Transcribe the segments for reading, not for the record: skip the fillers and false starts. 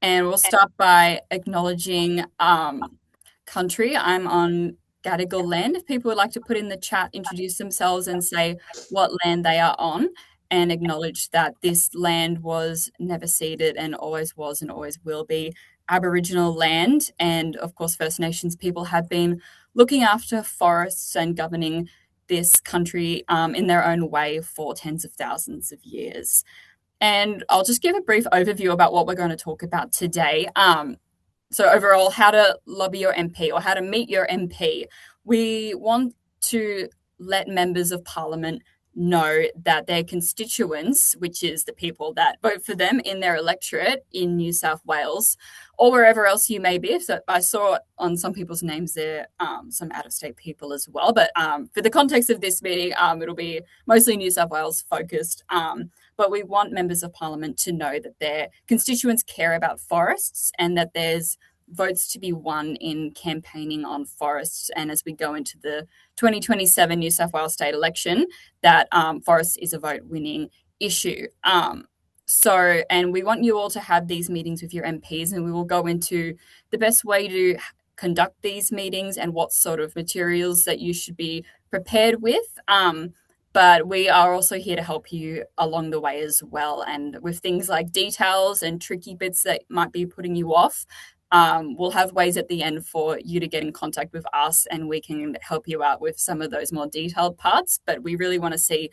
And we'll start by acknowledging country. I'm on Gadigal land. If people would like to put in the chat, introduce themselves and say what land they are on, and acknowledge that this land was never ceded and always was and always will be Aboriginal land. And of course, First Nations people have been looking after forests and governing this country in their own way for tens of thousands of years. And I'll just give a brief overview about what we're going to talk about today. So, overall, how to lobby your MP or how to meet your MP. We want to let members of parliament know that their constituents, which is the people that vote for them in their electorate in New South Wales or wherever else you may be. So I saw on some people's names there some out of state people as well. But for the context of this meeting, it'll be mostly New South Wales focused. But we want members of parliament to know that their constituents care about forests and that there's votes to be won in campaigning on forests. And as we go into the 2027 New South Wales state election, that forests is a vote winning issue. And we want you all to have these meetings with your MPs, and we will go into the best way to conduct these meetings and what sort of materials that you should be prepared with. But we are also here to help you along the way as well. And with things like details and tricky bits that might be putting you off, we'll have ways at the end for you to get in contact with us and we can help you out with some of those more detailed parts. But we really want to see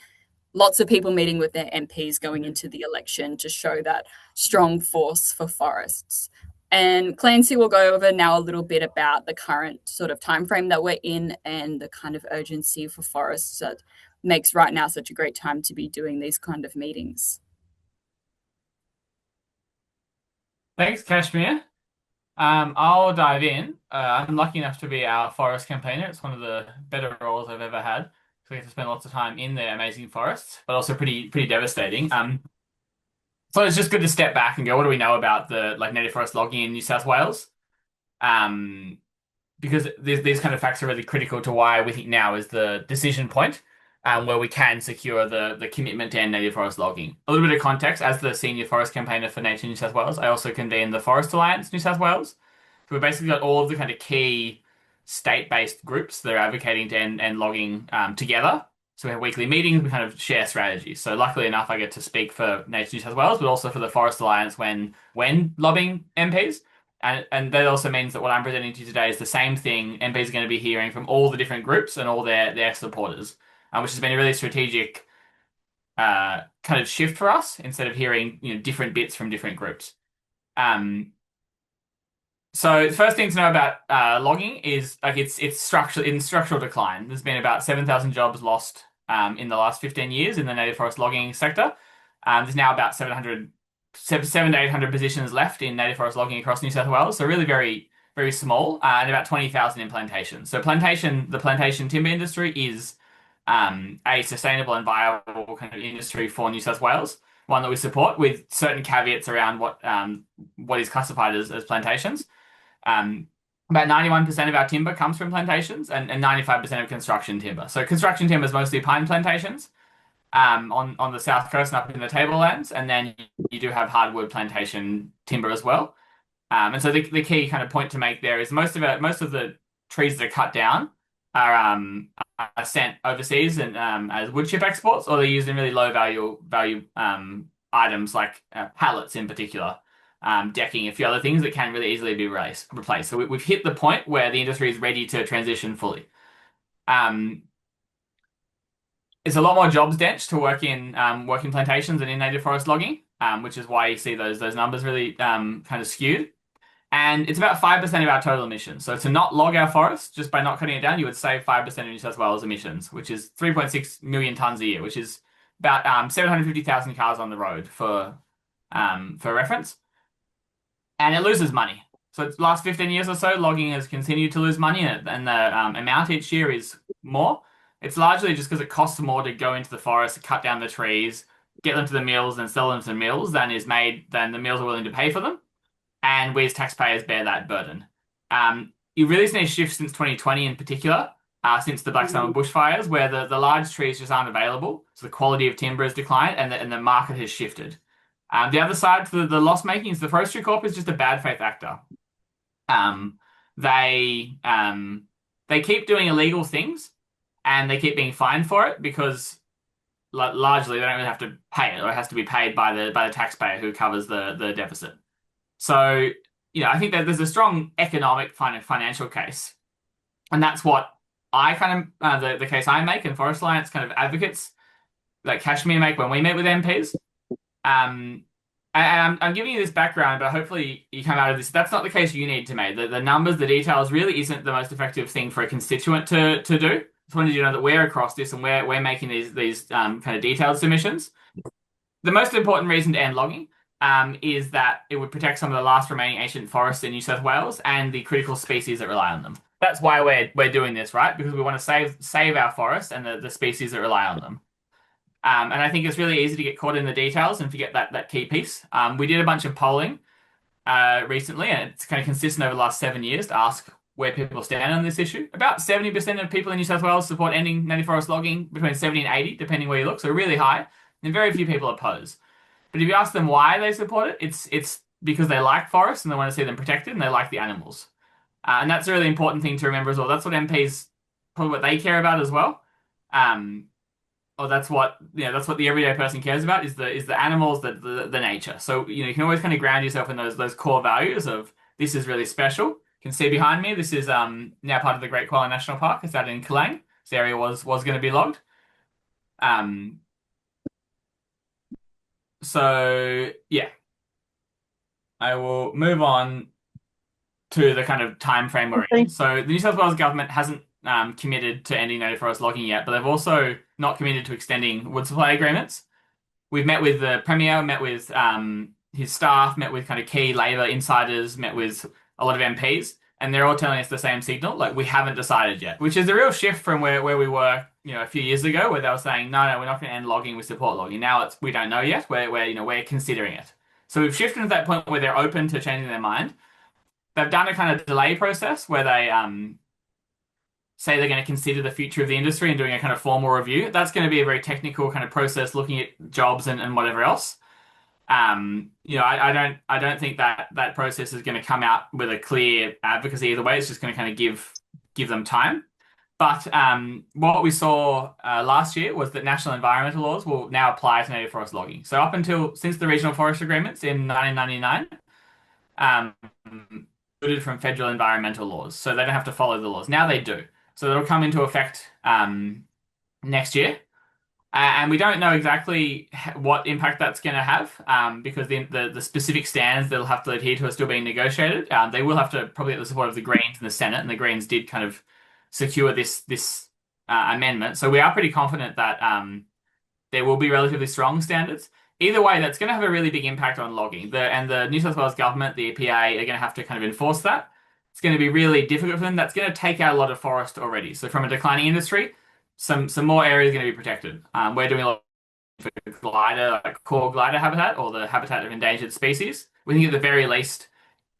lots of people meeting with their MPs going into the election to show that strong force for forests. And Clancy will go over now a little bit about the current sort of timeframe that we're in and the kind of urgency for forests that makes right now such a great time to be doing these kind of meetings. Thanks, Kashmir. I'll dive in. I'm lucky enough to be our forest campaigner. It's one of the better roles I've ever had. So we get to spend lots of time in the amazing forests, but also pretty devastating. So it's just good to step back and go, what do we know about the native forest logging in New South Wales? Um, because these kind of facts are really critical to why we think now is the decision point, where we can secure the commitment to end native forest logging. A little bit of context, as the senior forest campaigner for Nature New South Wales, I also convene the Forest Alliance New South Wales. So we've basically got all of the kind of key state-based groups that are advocating to end logging together. So we have weekly meetings, we kind of share strategies. So luckily enough, I get to speak for Nature New South Wales, but also for the Forest Alliance when lobbying MPs. And that also means that what I'm presenting to you today is the same thing MPs are going to be hearing from all the different groups and all their supporters, which has been a really strategic kind of shift for us instead of hearing different bits from different groups. So the first thing to know about logging is it's structural decline. There's been about 7,000 jobs lost in the last 15 years in the native forest logging sector. There's now about 700 to 800 positions left in native forest logging across New South Wales. So really very, very small, and about 20,000 in plantation. So the plantation timber industry is a sustainable and viable kind of industry for New South Wales, one that we support with certain caveats around what is classified as plantations. About 91% of our timber comes from plantations and 95% of construction timber. So construction timber is mostly pine plantations on the south coast and up in the tablelands, and then you do have hardwood plantation timber as well. And so the key kind of point to make there is most of the trees that are cut down are sent overseas and as wood chip exports, or they're used in really low value items like pallets in particular, decking, a few other things that can really easily be replaced. So we've hit the point where the industry is ready to transition fully. It's a lot more jobs dense to work in plantations and in native forest logging, which is why you see those numbers really kind of skewed. And it's about 5% of our total emissions. So to not log our forest, just by not cutting it down, you would save 5% of New South Wales emissions, which is 3.6 million tonnes a year, which is about 750,000 cars on the road for reference. And it loses money. So the last 15 years or so, logging has continued to lose money, and the amount each year is more. It's largely just because it costs more to go into the forest, cut down the trees, get them to the mills, and sell them to the mills than the mills are willing to pay for them. And we as taxpayers bear that burden. You've really seen a shift since 2020 in particular, since the Black Summer bushfires, where the large trees just aren't available. So the quality of timber has declined and the market has shifted. The other side to the loss making is the Forestry Corp is just a bad faith actor. Um, they um, they keep doing illegal things and they keep being fined for it because largely they don't really have to pay it, or it has to be paid by the taxpayer who covers the deficit. So, I think that there's a strong economic financial case, and that's what I kind of the case I make and Forest Alliance kind of advocates like Kashmir make when we meet with MPs. Um, and I'm giving you this background, but hopefully you come out of this. That's not the case you need to make. The numbers, the details really isn't the most effective thing for a constituent to do. Just wanted you to know that we're across this and we're making these kind of detailed submissions. The most important reason to end logging is that it would protect some of the last remaining ancient forests in New South Wales and the critical species that rely on them. That's why we're doing this, right? Because we want to save our forests and the species that rely on them. And I think it's really easy to get caught in the details and forget that key piece. We did a bunch of polling recently, and it's kind of consistent over the last 7 years to ask where people stand on this issue. About 70% of people in New South Wales support ending native forest logging, between 70 and 80, depending where you look, so really high, and very few people oppose. But if you ask them why they support it, it's because they like forests and they want to see them protected and they like the animals. And that's a really important thing to remember as well. That's what MPs, probably what they care about as well. Um, or that's what the everyday person cares about is the animals, the nature. So you can always kind of ground yourself in those core values of this is really special. You can see behind me, this is now part of the Great Koala National Park. It's out in Kelang. This area was going to be logged. Um, so yeah, I will move on to the kind of time frame we're in. So the New South Wales government hasn't committed to ending native forest logging yet, but they've also not committed to extending wood supply agreements. We've met with the Premier, met with his staff, met with kind of key Labor insiders, met with a lot of MPs, and they're all telling us the same signal, like we haven't decided yet, which is a real shift from where we were, a few years ago, where they were saying, no, we're not going to end logging, we support logging. Now it's we don't know yet, we're considering it. So we've shifted to that point where they're open to changing their mind. They've done a kind of delay process where they say they're going to consider the future of the industry and doing a kind of formal review. That's going to be a very technical kind of process, looking at jobs and whatever else. I don't think that process is going to come out with a clear advocacy either way. It's just going to kind of give them time. But what we saw last year was that national environmental laws will now apply to native forest logging. So since the regional forest agreements in 1999, excluded from federal environmental laws, so they don't have to follow the laws. Now they do. So it'll come into effect next year. And we don't know exactly what impact that's going to have because the specific stands they'll have to adhere to are still being negotiated. They will have to probably get the support of the Greens in the Senate, and the Greens did kind of secure this amendment. So we are pretty confident that there will be relatively strong standards. Either way, that's going to have a really big impact on logging. The New South Wales government, the EPA, are going to have to kind of enforce that. It's going to be really difficult for them. That's going to take out a lot of forest already. So from a declining industry, some more areas are going to be protected. We're doing a lot for glider, like core glider habitat or the habitat of endangered species. We think at the very least,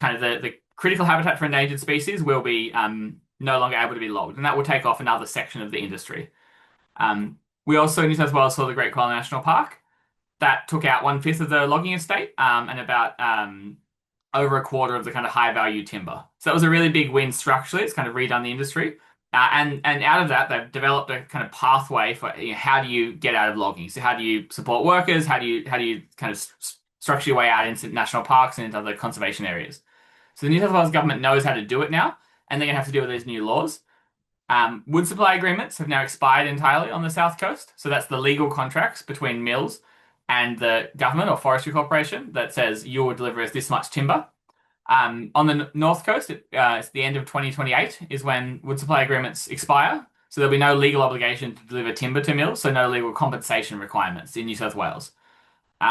kind of the critical habitat for endangered species will be no longer able to be logged, and that will take off another section of the industry. We also in New South Wales saw the Great Koala National Park. That took out 1/5 of the logging estate and about over a quarter of the kind of high value timber. So that was a really big win structurally. It's kind of redone the industry. And out of that, they've developed a kind of pathway for how do you get out of logging? So how do you support workers? How do you kind of structure your way out into national parks and into other conservation areas? So the New South Wales government knows how to do it now, and they're going to have to deal with these new laws. Wood supply agreements have now expired entirely on the South Coast. So that's the legal contracts between mills and the government or forestry corporation that says you will deliver us this much timber. On the North Coast, it's the end of 2028 is when wood supply agreements expire. So there'll be no legal obligation to deliver timber to mills, so no legal compensation requirements in New South Wales,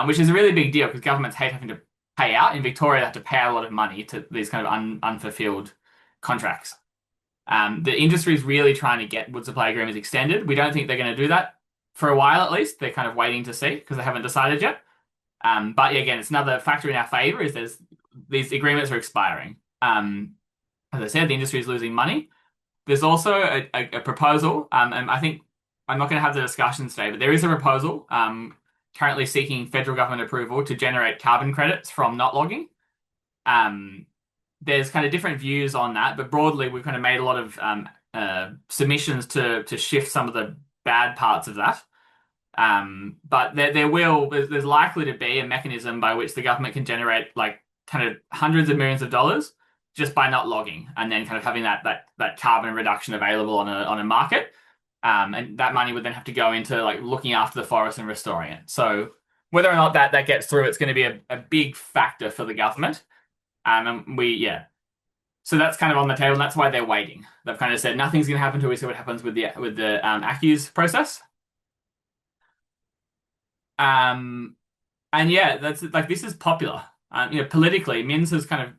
which is a really big deal because governments hate having to pay out. In Victoria, they have to pay out a lot of money to these kind of unfulfilled contracts. The industry is really trying to get wood supply agreements extended. We don't think they're going to do that for a while at least. They're kind of waiting to see because they haven't decided yet. But yeah, again, it's another factor in our favour is these agreements are expiring. As I said, the industry is losing money. There's also a proposal, and I think I'm not going to have the discussion today, but there is a proposal currently seeking federal government approval to generate carbon credits from not logging. Um, there's kind of different views on that, but broadly, we've kind of made a lot of submissions to shift some of the bad parts of that. But there's likely to be a mechanism by which the government can generate like kind of hundreds of millions of dollars just by not logging, and then kind of having that carbon reduction available on a market. And that money would then have to go into like looking after the forest and restoring it. So whether or not that gets through, it's going to be a big factor for the government. And yeah. So that's kind of on the table, and that's why they're waiting. They've kind of said nothing's going to happen until we see what happens with the ACCUs process. And yeah, that's like this is popular. Politically, Minns has kind of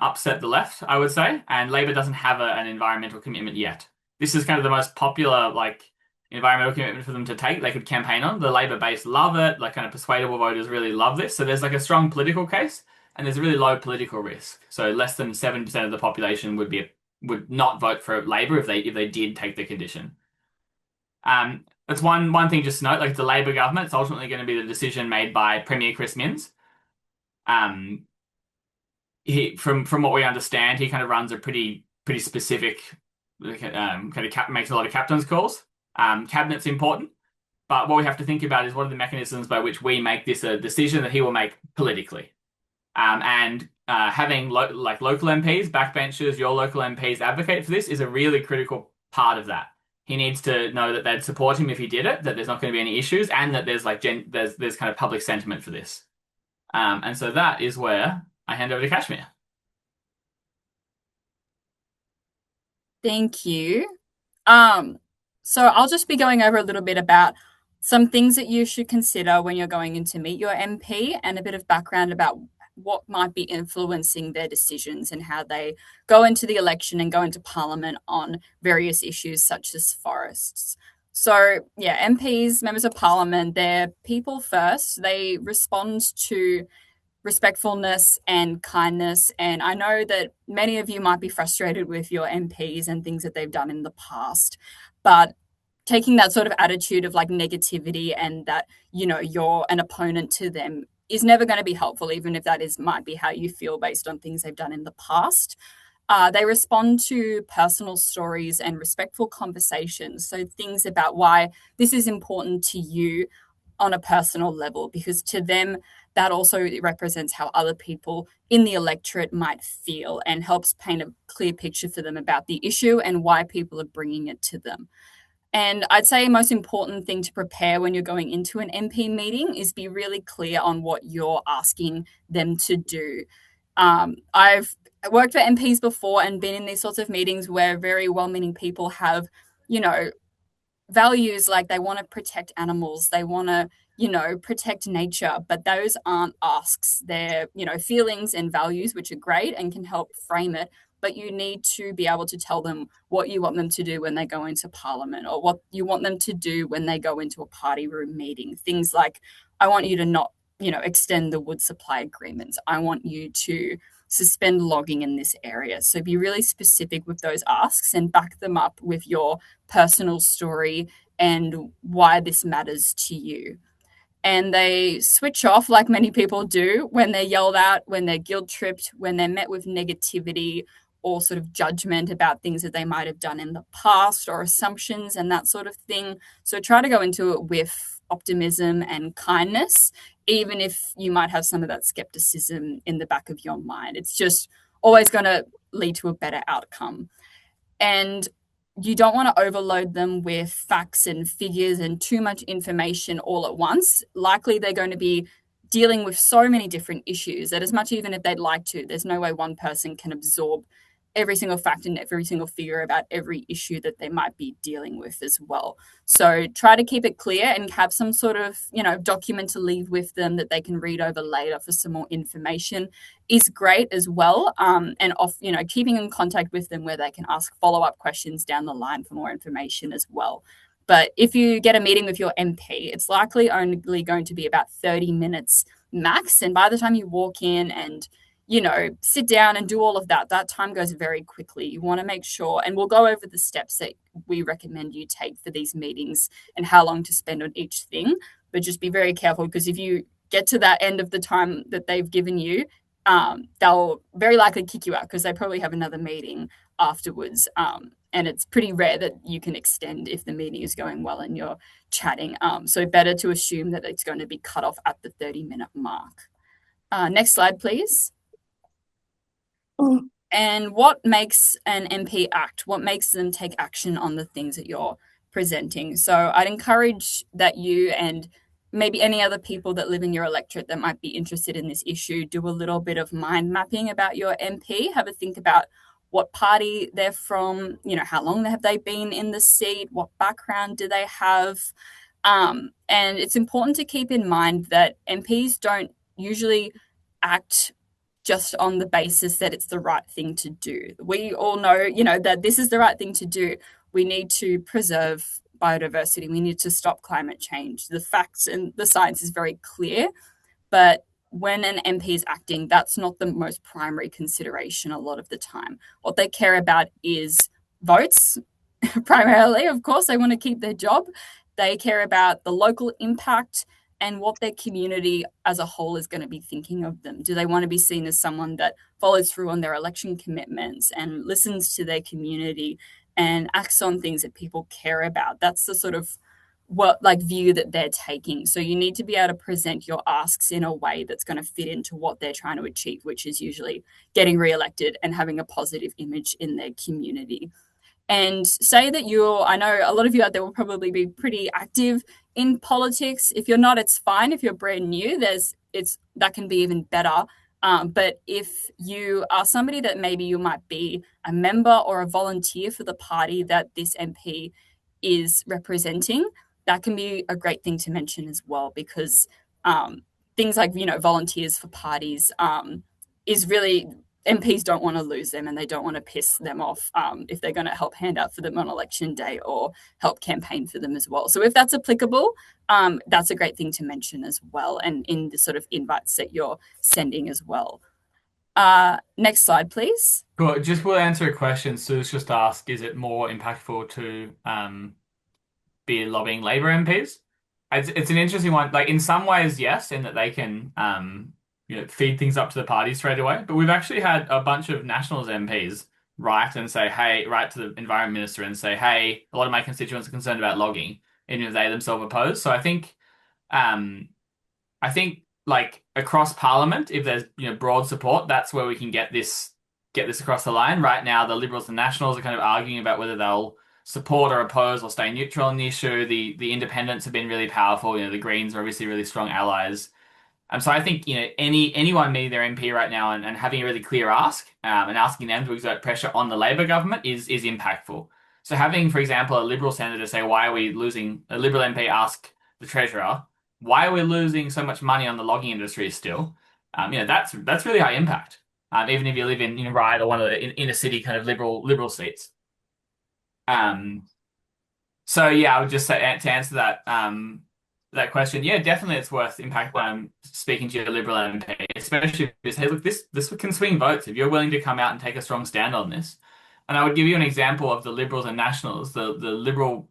upset the left, I would say, and Labor doesn't have an environmental commitment yet. This is kind of the most popular like environmental commitment for them to take. They could campaign on. The Labor base love it. Like kind of persuadable voters really love this. So there's like a strong political case, and there's a really low political risk. So less than 7% of the population would not vote for Labor if they did take the condition. That's one thing just to note. Like it's a Labor government. It's ultimately going to be the decision made by Premier Chris Minns. From what we understand, he kind of runs a pretty specific makes a lot of captain's calls. Cabinet's important, but what we have to think about is what are the mechanisms by which we make this a decision that he will make politically. And having local MPs, backbenchers, your local MPs advocate for this is a really critical part of that. He needs to know that they'd support him if he did it, that there's not going to be any issues, and that there's there's kind of public sentiment for this. And so that is where I hand over to Kashmir. Thank you. Um, so I'll just be going over a little bit about some things that you should consider when you're going in to meet your MP and a bit of background about what might be influencing their decisions and how they go into the election and go into parliament on various issues such as forests. So, yeah, MPs, members of parliament, they're people first. They respond to respectfulness and kindness. And I know that many of you might be frustrated with your MPs and things that they've done in the past, but taking that sort of attitude of like negativity and that, you're an opponent to them is never going to be helpful, even if that might be how you feel based on things they've done in the past. They respond to personal stories and respectful conversations. So things about why this is important to you on a personal level, because to them, that also represents how other people in the electorate might feel and helps paint a clear picture for them about the issue and why people are bringing it to them. And I'd say most important thing to prepare when you're going into an MP meeting is be really clear on what you're asking them to do. I've worked for MPs before and been in these sorts of meetings where very well-meaning people have, values like they want to protect animals, they want to, protect nature, but those aren't asks. They're, feelings and values, which are great and can help frame it. But you need to be able to tell them what you want them to do when they go into parliament or what you want them to do when they go into a party room meeting. Things like, I want you to not, extend the wood supply agreements. I want you to suspend logging in this area. So be really specific with those asks and back them up with your personal story and why this matters to you. And they switch off like many people do when they're yelled at, when they're guilt tripped, when they're met with negativity or sort of judgment about things that they might have done in the past or assumptions and that sort of thing. So try to go into it with optimism and kindness, even if you might have some of that skepticism in the back of your mind. It's just always going to lead to a better outcome. And you don't want to overload them with facts and figures and too much information all at once. Likely they're going to be dealing with so many different issues that as much even if they'd like to, there's no way one person can absorb every single fact and every single figure about every issue that they might be dealing with as well. So try to keep it clear and have some sort of, document to leave with them that they can read over later for some more information is great as well. And keeping in contact with them where they can ask follow-up questions down the line for more information as well. But if you get a meeting with your MP, it's likely only going to be about 30 minutes max. And by the time you walk in and sit down and do all of that, that time goes very quickly. You want to make sure, and we'll go over the steps that we recommend you take for these meetings and how long to spend on each thing. but just be very careful because if you get to that end of the time that they've given you, they'll very likely kick you out because they probably have another meeting afterwards. And it's pretty rare that you can extend if the meeting is going well and you're chatting. So better to assume that it's going to be cut off at the 30-minute mark. Next slide, please. And what makes an MP act? What makes them take action on the things that you're presenting? So I'd encourage that you and maybe any other people that live in your electorate that might be interested in this issue do a little bit of mind mapping about your MP. Have a think about what party they're from, how long have they been in the seat, what background do they have. And it's important to keep in mind that MPs don't usually act just on the basis that it's the right thing to do. We all know, that this is the right thing to do. We need to preserve biodiversity. We need to stop climate change. The facts and the science is very clear, but when an MP is acting, that's not the most primary consideration a lot of the time. What they care about is votes, primarily. Of course, they want to keep their job. They care about the local impact and what their community as a whole is going to be thinking of them. Do they want to be seen as someone that follows through on their election commitments and listens to their community and acts on things that people care about? That's the sort of view that they're taking. So you need to be able to present your asks in a way that's going to fit into what they're trying to achieve, which is usually getting re-elected and having a positive image in their community. And say that I know a lot of you out there will probably be pretty active in politics. If you're not, it's fine. If you're brand new, that can be even better. But if you are somebody that maybe you might be a member or a volunteer for the party that this MP is representing, that can be a great thing to mention as well, because things like, volunteers for parties is really, MPs don't want to lose them and they don't want to piss them off if they're going to help hand out for them on election day or help campaign for them as well. So if that's applicable, that's a great thing to mention as well, and in the sort of invites that you're sending as well. Next slide, please. Cool. Just will answer a question. Sue's just asked, is it more impactful to be lobbying Labor MPs? It's an interesting one. Like in some ways, yes, in that they can feed things up to the party straight away. But we've actually had a bunch of Nationals MPs write to the Environment Minister and say, hey, a lot of my constituents are concerned about logging, even if they themselves oppose. So I think like across Parliament, if there's broad support, that's where we can get this across the line. Right now, the Liberals and Nationals are kind of arguing about whether they'll support or oppose or stay neutral on the issue. The Independents have been really powerful. The Greens are obviously really strong allies. So I think anyone meeting their MP right now and having a really clear ask and asking them to exert pressure on the Labor government is impactful. So having, for example, a Liberal senator say, "Why are we losing?" A Liberal MP ask the Treasurer, "Why are we losing so much money on the logging industry still?" That's really high impact. Even if you live in Ryde or one of the inner city kind of liberal seats. So yeah, I would just say to answer that question, yeah, definitely it's worth speaking to your Liberal MP, especially if you say, look, this can swing votes if you're willing to come out and take a strong stand on this. And I would give you an example of the Liberals and Nationals. The Liberal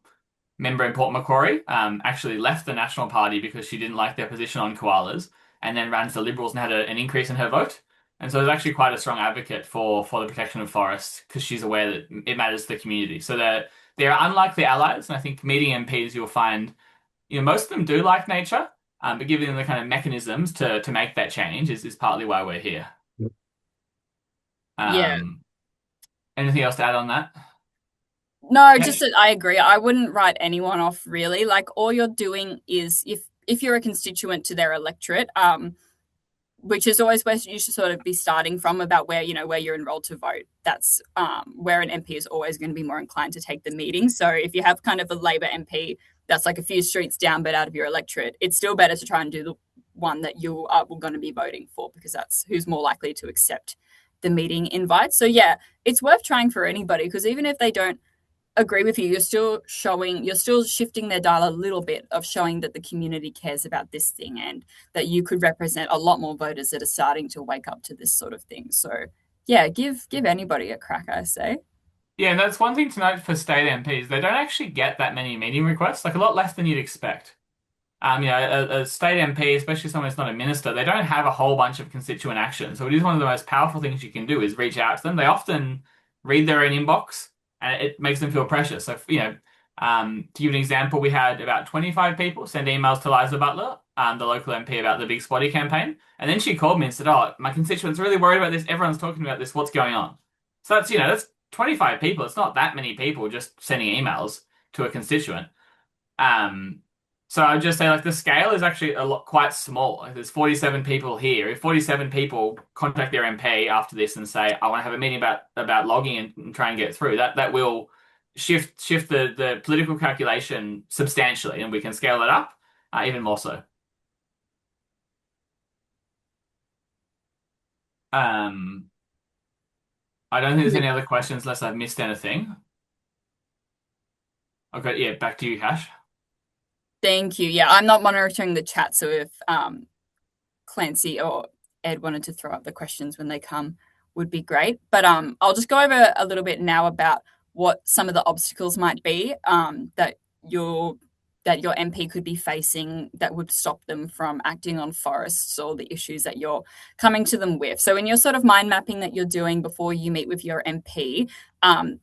member in Port Macquarie actually left the National Party because she didn't like their position on koalas, and then ran to the Liberals and had an increase in her vote. And so it's actually quite a strong advocate for the protection of forests because she's aware that it matters to the community. So they're unlikely allies, and I think meeting MPs you'll find most of them do like nature, but giving them the kind of mechanisms to make that change is partly why we're here. Yeah. Anything else to add on that? No, just that I agree. I wouldn't write anyone off really. Like all you're doing is if you're a constituent to their electorate, which is always where you should sort of be starting from about where you're enrolled to vote. That's where an MP is always going to be more inclined to take the meeting. So if you have kind of a Labor MP that's like a few streets down but out of your electorate, it's still better to try and do the one that you are going to be voting for, because that's who's more likely to accept the meeting invite. So yeah, it's worth trying for anybody, because even if they don't agree with you, you're still shifting their dial a little bit of showing that the community cares about this thing and that you could represent a lot more voters that are starting to wake up to this sort of thing. So yeah, give anybody a crack, I say. Yeah, and that's one thing to note for state MPs. They don't actually get that many meeting requests, like a lot less than you'd expect. A state MP, especially someone who's not a minister, they don't have a whole bunch of constituent action. So it is one of the most powerful things you can do is reach out to them. They often read their own inbox, and it makes them feel precious. So, to give an example, we had about 25 people send emails to Liza Butler, the local MP, about the Big Spotty campaign. And then she called me and said, "Oh, my constituents are really worried about this. Everyone's talking about this. What's going on?" So that's 25 people. It's not that many people just sending emails to a constituent. Um, so I'd just say like the scale is actually a lot quite small. Like there's 47 people here. If 47 people contact their MP after this and say, "I want to have a meeting about logging and try and get through," that will shift the political calculation substantially, and we can scale it up even more so. Um, I don't think there's any other questions unless I've missed anything. Okay, yeah, back to you, Cash. Thank you. Yeah, I'm not monitoring the chat, so if Clancy or Ed wanted to throw up the questions when they come, would be great. But I'll just go over a little bit now about what some of the obstacles might be that your MP could be facing that would stop them from acting on forests or the issues that you're coming to them with. So in your sort of mind mapping that you're doing before you meet with your MP,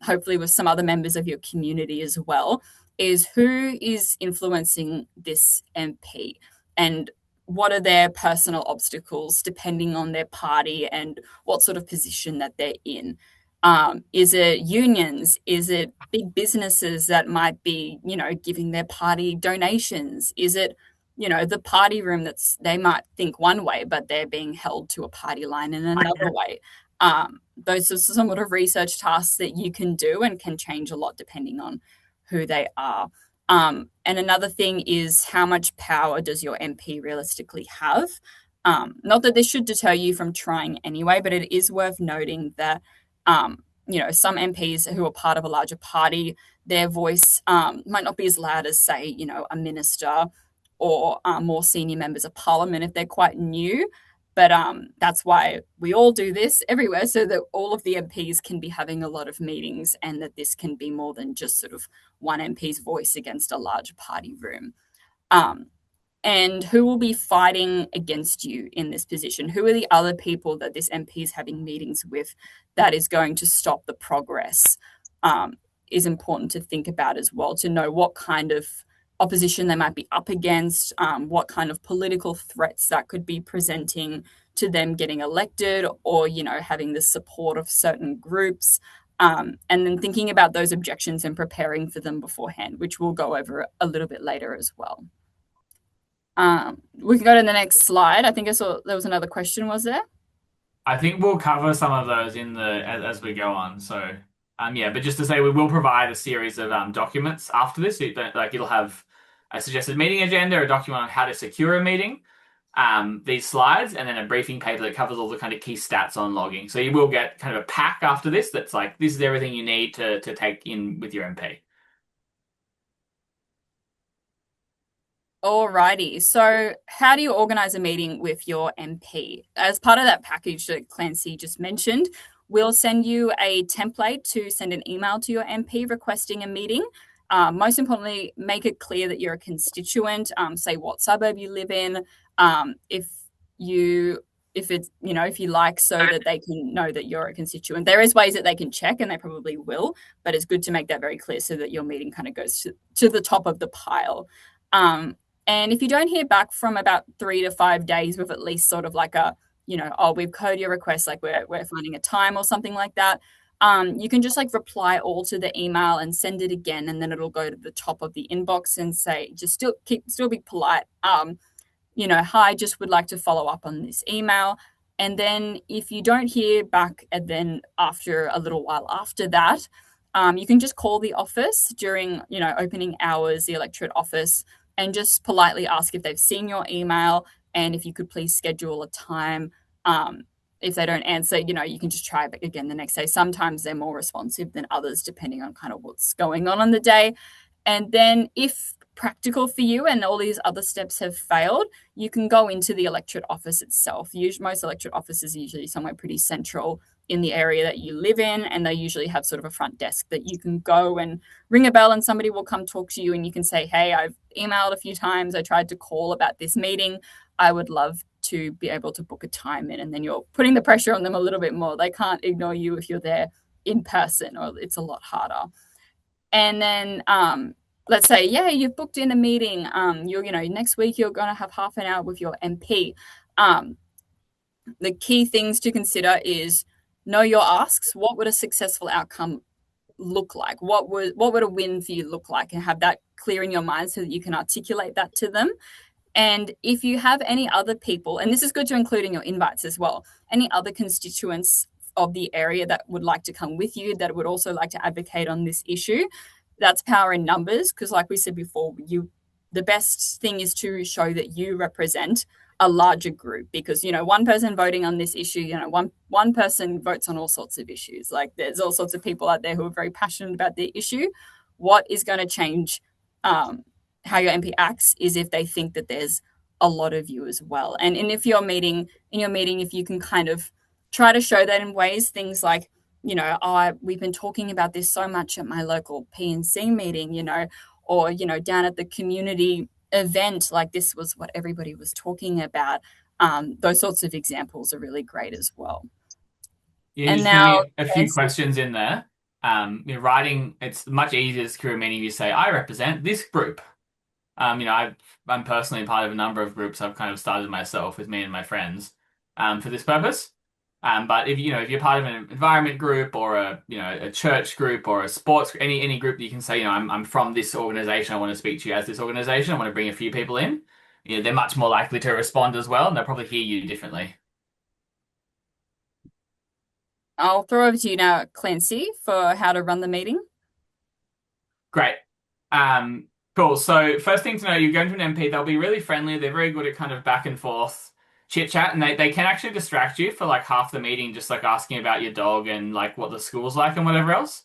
hopefully with some other members of your community as well, is who is influencing this MP and what are their personal obstacles depending on their party and what sort of position that they're in. Is it unions? Is it big businesses that might be, giving their party donations? Is it, the party room that's they might think one way, but they're being held to a party line in another way? Those are some sort of research tasks that you can do and can change a lot depending on who they are. And another thing is how much power does your MP realistically have? Not that this should deter you from trying anyway, but it is worth noting that some MPs who are part of a larger party, their voice might not be as loud as, say, a minister or more senior members of parliament if they're quite new. But that's why we all do this everywhere, so that all of the MPs can be having a lot of meetings and that this can be more than just sort of one MP's voice against a larger party room. Um, and who will be fighting against you in this position? Who are the other people that this MP is having meetings with that is going to stop the progress? Is important to think about as well, to know what kind of opposition they might be up against, what kind of political threats that could be presenting to them getting elected or, having the support of certain groups. And then thinking about those objections and preparing for them beforehand, which we'll go over a little bit later as well. We can go to the next slide. I think I saw there was another question, was there? I think we'll cover some of those as we go on. So, but just to say, we will provide a series of documents after this. It'll have a suggested meeting agenda, a document on how to secure a meeting, these slides, and then a briefing paper that covers all the kind of key stats on logging. So you will get kind of a pack after this that's like, this is everything you need to take in with your MP. Alrighty. So, how do you organise a meeting with your MP? As part of that package that Clancy just mentioned, we'll send you a template to send an email to your MP requesting a meeting. Most importantly, make it clear that you're a constituent. Say what suburb you live in. If you like, so that they can know that you're a constituent. There is ways that they can check, and they probably will, but it's good to make that very clear so that your meeting kind of goes to the top of the pile. And if you don't hear back from about 3 to 5 days with at least sort of like we've heard your request, like we're finding a time or something like that, you can just like reply all to the email and send it again, and then it'll go to the top of the inbox and say, just still be polite. Hi, just would like to follow up on this email. And then if you don't hear back, and then after a little while after that, you can just call the office during, opening hours, the electorate office, and just politely ask if they've seen your email and if you could please schedule a time. If they don't answer, you can just try it again the next day. Sometimes they're more responsive than others, depending on kind of what's going on the day. And then if practical for you and all these other steps have failed, you can go into the electorate office itself. Most electorate offices are usually somewhere pretty central in the area that you live in, and they usually have sort of a front desk that you can go and ring a bell and somebody will come talk to you, and you can say, hey, I've emailed a few times, I tried to call about this meeting, I would love to be able to book a time in. And then you're putting the pressure on them a little bit more. They can't ignore you if you're there in person, or it's a lot harder. And then let's say, yeah, you've booked in a meeting. Next week you're going to have half an hour with your MP. Um, the key things to consider is know your asks. What would a successful outcome look like? What would a win for you look like? And have that clear in your mind so that you can articulate that to them. And if you have any other people, and this is good to include in your invites as well, any other constituents of the area that would like to come with you, that would also like to advocate on this issue, that's power in numbers. Because like we said before, the best thing is to show that you represent a larger group, because one person voting on this issue, one person votes on all sorts of issues. Like there's all sorts of people out there who are very passionate about the issue. What is going to change how your MP acts is if they think that there's a lot of you as well. And if you're meeting in your meeting, if you can kind of try to show that in ways, things like, we've been talking about this so much at my local P&C meeting, or, down at the community event, like this was what everybody was talking about. Those sorts of examples are really great as well. You And just give now, me a few questions in there. Writing, it's much easier to secure a meeting if you say, I represent this group. I'm personally part of a number of groups I've kind of started myself with me and my friends for this purpose. But if you're part of an environment group or a church group or a sports any group that you can say, I'm from this organization, I want to speak to you as this organization, I want to bring a few people in. They're much more likely to respond as well, and they'll probably hear you differently. I'll throw over to you now, Clancy, for how to run the meeting. Great. Cool. So first thing to know, you're going to an MP, they'll be really friendly. They're very good at kind of back and forth chit chat, and they can actually distract you for like half the meeting, just like asking about your dog and like what the school's like and whatever else.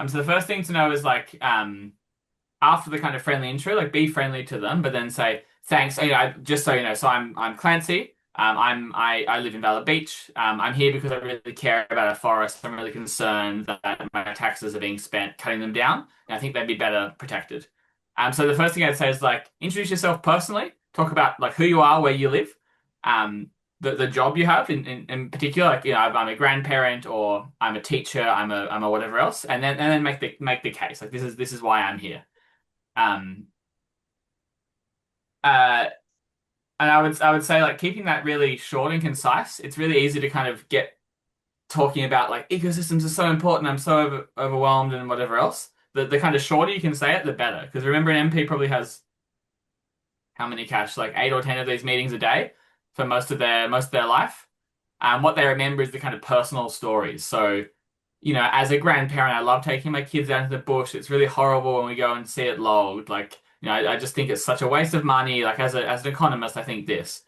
So the first thing to know is like after the kind of friendly intro, like be friendly to them, but then say thanks. Just so you know, so I'm Clancy. I live in Valor Beach. I'm here because I really care about our forests. I'm really concerned that my taxes are being spent cutting them down, and I think they'd be better protected. So the first thing I'd say is like introduce yourself personally. Talk about like who you are, where you live, the job you have in particular. Like I'm a grandparent or I'm a teacher. I'm a whatever else, and then make the case. Like this is why I'm here. Um, uh, and I would say like keeping that really short and concise. It's really easy to kind of get talking about like ecosystems are so important. I'm so overwhelmed and whatever else. The kind of shorter you can say it, the better. Because remember, an MP probably has how many cash? Like 8 or 10 of these meetings a day for most of their life. What they remember is the kind of personal stories. So, as a grandparent, I love taking my kids out to the bush. It's really horrible when we go and see it logged. Like, I just think it's such a waste of money. Like as an economist, I think this.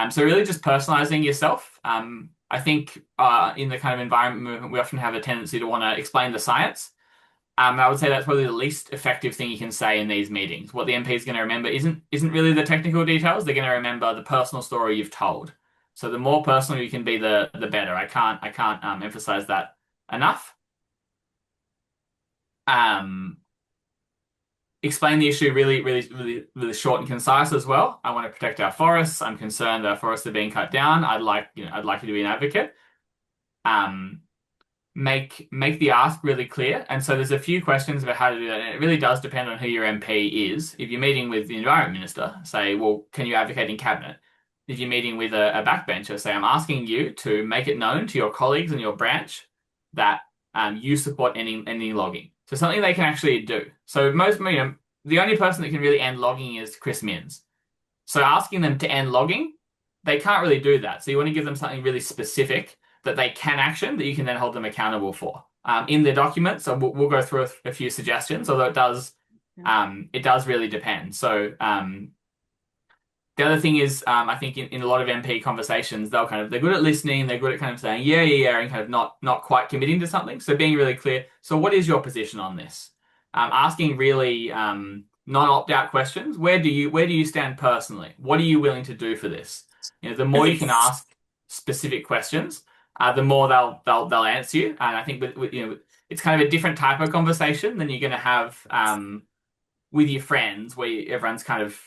So really just personalizing yourself. I think in the kind of environment movement, we often have a tendency to want to explain the science. I would say that's probably the least effective thing you can say in these meetings. What the MP is going to remember isn't really the technical details. They're going to remember the personal story you've told. So the more personal you can be, the better. I can't emphasize that enough. Um, Explain the issue really, really, really, really short and concise as well. I want to protect our forests. I'm concerned our forests are being cut down. I'd like you to be an advocate. Um, make the ask really clear. And so there's a few questions about how to do that. And it really does depend on who your MP is. If you're meeting with the environment minister, say, well, can you advocate in cabinet? If you're meeting with a backbencher, say, I'm asking you to make it known to your colleagues in your branch that you support any logging. So something they can actually do. So the only person that can really end logging is Chris Minns. So asking them to end logging, they can't really do that. So you want to give them something really specific that they can action that you can then hold them accountable for in the document. So we'll go through a few suggestions, although it does really depend. So the other thing is, I think in a lot of MP conversations, they're good at listening, they're good at kind of saying yeah, yeah, yeah, and kind of not quite committing to something. So being really clear. So what is your position on this? Asking really non-opt-out questions. Where do you stand personally? What are you willing to do for this? The more you can ask specific questions, the more they'll answer you. And I think it's kind of a different type of conversation than you're going to have with your friends, where everyone's kind of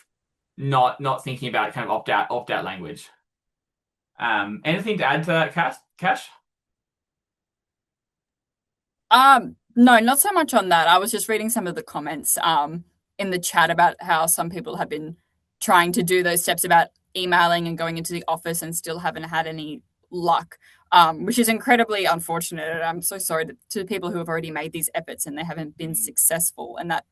not thinking about kind of opt out language. Anything to add to that, Cash? No, not so much on that. I was just reading some of the comments in the chat about how some people have been trying to do those steps about emailing and going into the office and still haven't had any luck, which is incredibly unfortunate. And I'm so sorry to people who have already made these efforts and they haven't been successful. And that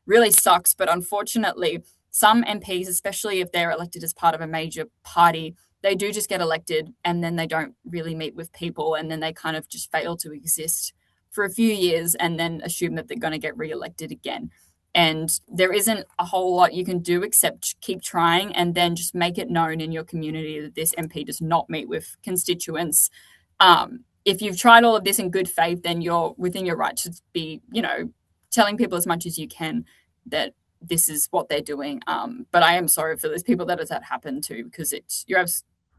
really sucks. But unfortunately, some MPs, especially if they're elected as part of a major party, they do just get elected and then they don't really meet with people and then they kind of just fail to exist for a few years and then assume that they're going to get re-elected again. And there isn't a whole lot you can do except keep trying and then just make it known in your community that this MP does not meet with constituents. If you've tried all of this in good faith, then you're within your right to be, telling people as much as you can that this is what they're doing. But I am sorry for those people that has that happened to, because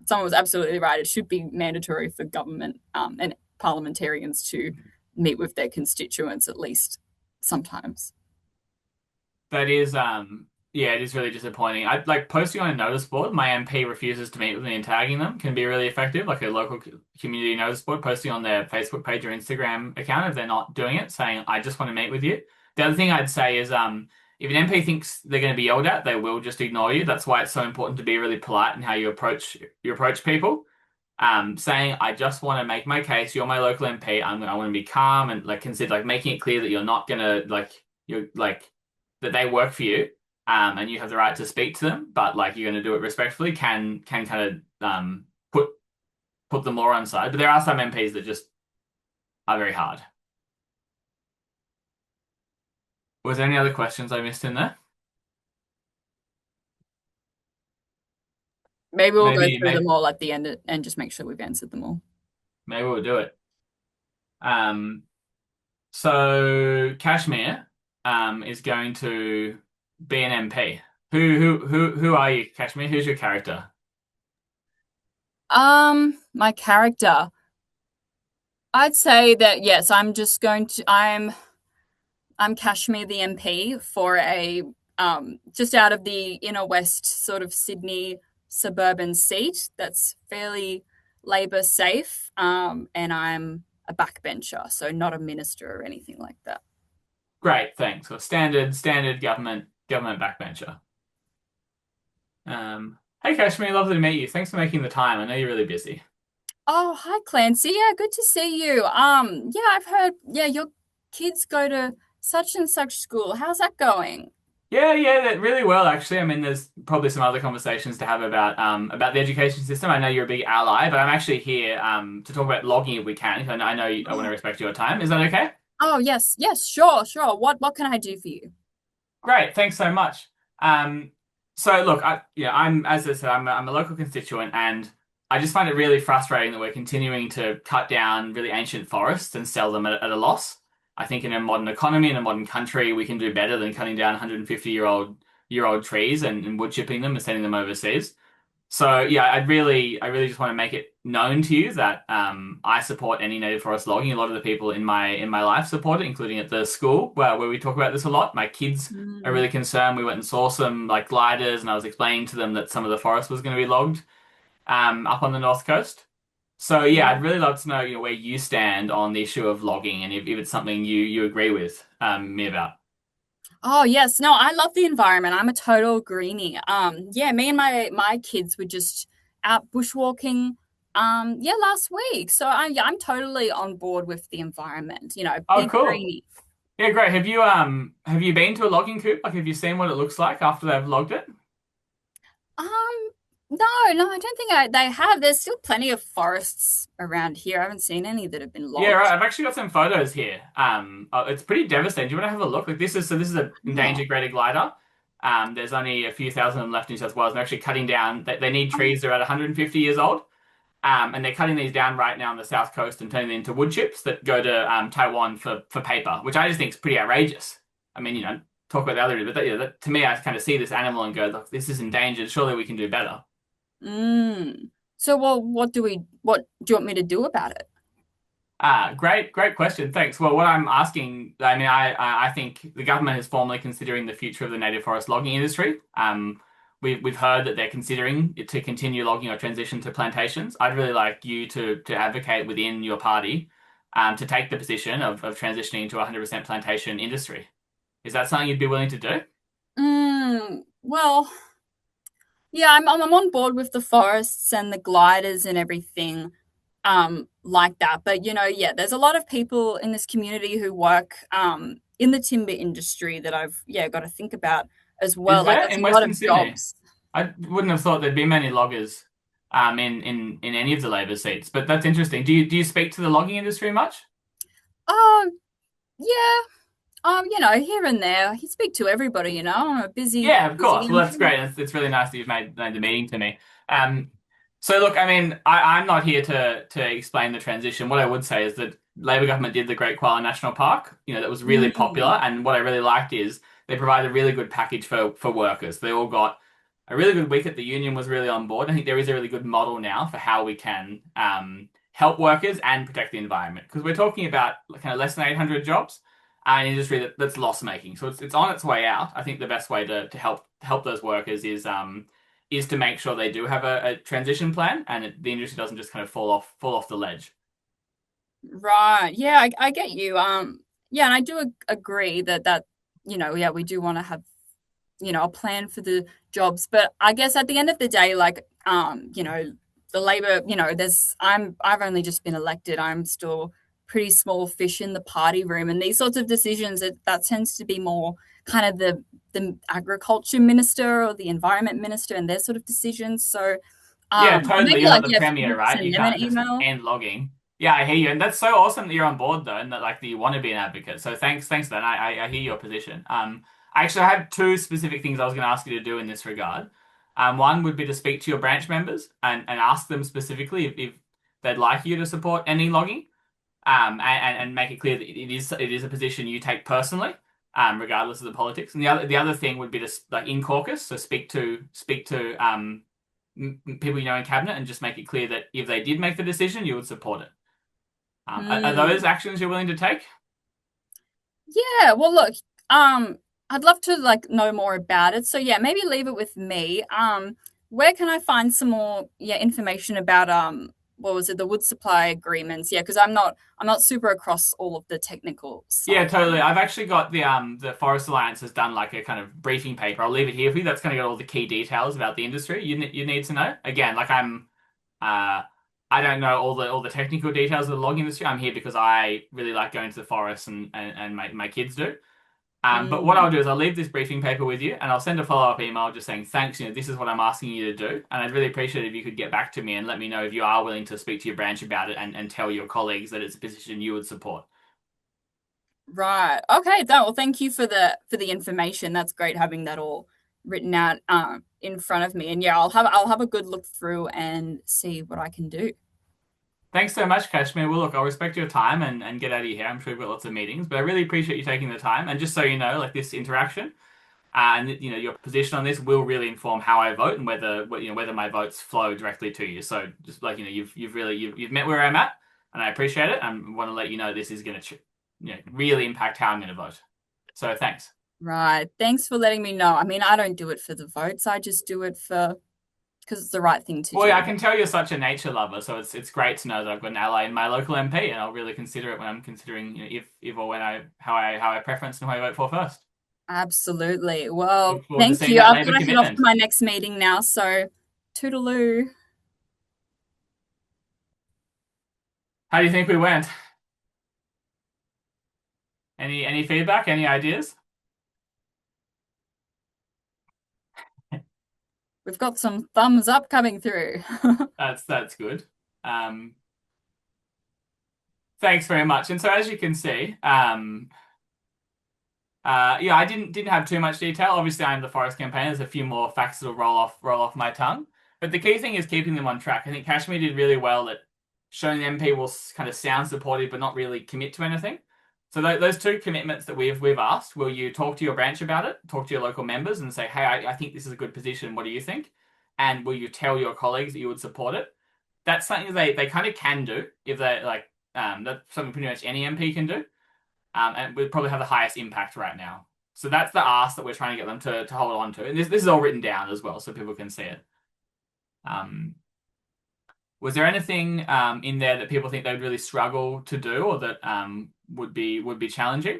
someone was absolutely right. It should be mandatory for government and parliamentarians to meet with their constituents at least sometimes. That is, yeah, it is really disappointing. I like posting on a notice board. My MP refuses to meet with me and tagging them can be really effective. Like a local community notice board, posting on their Facebook page or Instagram account if they're not doing it, saying, I just want to meet with you. The other thing I'd say is, if an MP thinks they're going to be yelled at, they will just ignore you. That's why it's so important to be really polite in how you approach people. Saying, I just want to make my case. You're my local MP. I want to be calm and like consider like making it clear that you're not gonna like you're like that they work for you, and you have the right to speak to them, but like you're going to do it respectfully. Can kind of put them more on side. But there are some MPs that just are very hard. Was there any other questions I missed in there? Maybe we'll go Maybe through maybe them all at the end and just make sure we've answered them all. maybe we'll do it. Um, so Kashmir is going to be an MP. Who are you, Kashmir? Who's your character? My character. I'd say that yes, I'm Kashmir the MP for a just out of the inner west sort of Sydney suburban seat that's fairly Labor safe. And I'm a backbencher, so not a minister or anything like that. Great, thanks. So standard government backbencher. Hey Kashmir, lovely to meet you. Thanks for making the time. I know you're really busy. Oh, hi Clancy. Yeah, good to see you. Yeah, I've heard, yeah, your kids go to such and such school. How's that going? Yeah, that really well actually. I mean, there's probably some other conversations to have about the education system. I know you're a big ally, but I'm actually here to talk about logging if we can. Because I know I want to respect your time. Is that okay? Oh, yes, yes, sure, sure. What can I do for you? Great, thanks so much. Um, so look, I'm as I said, I'm a local constituent, and I just find it really frustrating that we're continuing to cut down really ancient forests and sell them at a loss. I think in a modern economy, in a modern country, we can do better than cutting down 150-year-old trees and wood chipping them and sending them overseas. So yeah, I really just want to make it known to you that I support any native forest logging. A lot of the people in my life support it, including at the school where we talk about this a lot. My kids are Mm, really concerned. We went and saw some like gliders, and I was explaining to them that some of the forest was going to be logged up on the north coast. So yeah, I'd mm. really love to know, where you stand on the issue of logging and if it's something you agree with me about. Oh, yes. No, I love the environment. I'm a total greenie. Yeah, me and my kids were just out bushwalking yeah, last week. So yeah, I'm totally on board with the environment. Oh, Big cool. greenie. Yeah, great. Have you been to a logging coop? Like, have you seen what it looks like after they've logged it? Um, no, no, I don't think they have. There's still plenty of forests around here. I haven't seen any that have been Yeah, right. logged. I've actually got some photos here. It's pretty devastating. Do you want to have a look? Like this is an Oh, endangered greater glider. There's only a few thousand of them left in New South Wales. And they're actually cutting down. They need um, trees. They're about 150 years old. And they're cutting these down right now on the south coast and turning them into wood chips that go to Taiwan for paper, which I just think is pretty outrageous. I mean, talk about the other, but to me, I kind of see this animal and go, look, this is endangered. Surely we can do better. mm. So, well, what do you want me to do about it? Great question. Thanks. Well, what I'm asking, I mean, I think the government is formally considering the future of the native forest logging industry. We've heard that they're considering it to continue logging or transition to plantations. I'd really like you to advocate within your party, to take the position of transitioning to a 100% plantation industry. Is that something you'd be willing to do? Well, yeah, I'm on board with the forests and the gliders and everything, like that. But yeah, there's a lot of people in this community who work in the timber industry that I've got to think about as well. Is Like there there's in a lot Western of Sydney? jobs. I wouldn't have thought there'd be many loggers in any of the Labor seats, but that's interesting. Do you speak to the logging industry much? Oh, yeah. Here and there. I speak to everybody, I'm a Yeah, of busy course. Well, that's MP. great. It's really nice that you've made the meeting to me. Um, so look, I mean, I'm not here to explain the transition. What I would say is that Labor government did the Great Koala National Park. That was really popular, Mm, and what I really liked is they provided a really good package for workers. They all got a really good week at the union was really on board. I think there is a really good model now for how we can help workers and protect the environment because we're talking about kind of less than 800 jobs, an industry that's loss making. So it's on its way out. I think the best way to help those workers is to make sure they do have a transition plan and the industry doesn't just kind of fall off the ledge. right. Yeah, I get you. Yeah, and I do agree that yeah, we do want to have a plan for the jobs. But I guess at the end of the day, like, the Labor, I've only just been elected. I'm still pretty small fish in the party room, and these sorts of decisions that tends to be more kind of the agriculture minister or the environment minister and their sort of decisions. So, Yeah, totally. maybe You're not like the yeah, if premier, you right? You send them an can't just email. end logging. Yeah, I hear you, and that's so awesome that you're on board though, and that you want to be an advocate. So thanks for that. I hear your position. I actually had two specific things I was going to ask you to do in this regard. One would be to speak to your branch members and ask them specifically if they'd like you to support ending logging, and make it clear that it is a position you take personally, regardless of the politics. And the other thing would be to like in caucus, so speak to people you know in cabinet and just make it clear that if they did make the decision, you would support it. Are those Mm. actions you're willing to take? Yeah, well, look, I'd love to like know more about it. So yeah, maybe leave it with me. Where can I find some more information about what was it, the wood supply agreements? Yeah, because I'm not super across all of the technical Yeah, side. totally. I've actually got the Forest Alliance has done like a kind of briefing paper. I'll leave it here for you. That's kind of got all the key details about the industry you need to know. Again, like uh I don't know all the technical details of the log industry. I'm here because I really like going to the forest and my kids do. But what I'll Mm. do is I'll leave this briefing paper with you and I'll send a follow-up email just saying thanks, this is what I'm asking you to do. And I'd really appreciate it if you could get back to me and let me know if you are willing to speak to your branch about it and tell your colleagues that it's a position you would support. Right. Okay. Well, thank you for the information. That's great having that all written out in front of me. And yeah, I'll have a good look through and see what I can do. Thanks so much, Kashmir. Well, look, I'll respect your time and get out of your hair. I'm sure you've got lots of meetings, but I really appreciate you taking the time. And just so you know, like this interaction and your position on this will really inform how I vote and whether my votes flow directly to you. So just like you've met where I'm at, and I appreciate it. And want to let you know this is going to really impact how I'm going to vote. So thanks. Right. Thanks for letting me know. I mean, I don't do it for the votes. I just do it for because it's the right thing to Well, yeah, I do. can tell you're such a nature lover, so it's great to know that I've got an ally in my local MP, and I'll really consider it when I'm considering if or when I preference and who I vote for first. Absolutely. Well, Look forward to thank seeing you. that I've Labour got to head off to commitment. my next meeting now, so toodaloo. How do you think we went? Any feedback? Any ideas? We've got some thumbs up coming through. That's good. Um, Thanks very much. And so as you can see, yeah, I didn't have too much detail. Obviously, I'm the forest campaigner. There's a few more facts that'll roll off my tongue. But the key thing is keeping them on track. I think Kashmir did really well at showing the MP will kind of sound supportive but not really commit to anything. So those two commitments that we've asked, will you talk to your branch about it, talk to your local members, and say, hey, I think this is a good position. What do you think? And will you tell your colleagues that you would support it? that's something they kind of can do if they like. That's something pretty much any MP can do. And would probably have the highest impact right now. So that's the ask that we're trying to get them to hold on to. And this is all written down as well, so people can see it. Um, was there anything in there that people think they'd really struggle to do, or that would be challenging?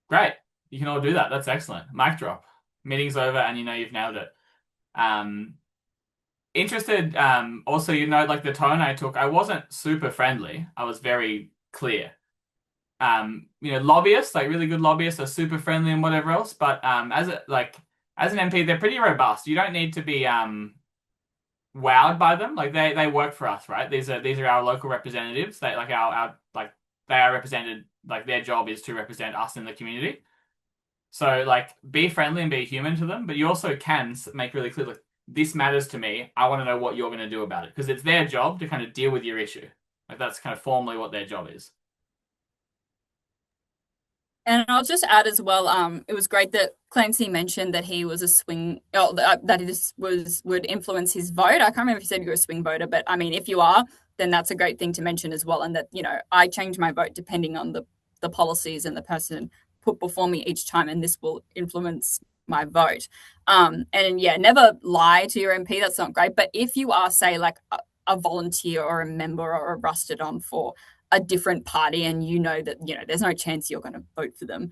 Great, you can all do that. That's excellent. Mic drop. Meeting's over, and you know you've nailed it. Um, interested. Also, like the tone I took, I wasn't super friendly. I was very clear. Lobbyists, like really good lobbyists, are super friendly and whatever else. But as an MP, they're pretty robust. You don't need to be wowed by them. Like they work for us, right? These are our local representatives. They like our like they are represented. Like their job is to represent us in the community. So like be friendly and be human to them, but you also can make really clear, like this matters to me. I want to know what you're going to do about it because it's their job to kind of deal with your issue. Like that's kind of formally what their job is. And I'll just add as well, it was great that Clancy mentioned that he was a swing, oh, that this would influence his vote. I can't remember if he said you were a swing voter, but I mean, if you are, then that's a great thing to mention as well. And that, I change my vote depending on the policies and the person put before me each time, and this will influence my vote. And yeah, never lie to your MP. That's not great. But if you are, say, like a volunteer or a member or a rusted on for a different party and you know that there's no chance you're going to vote for them,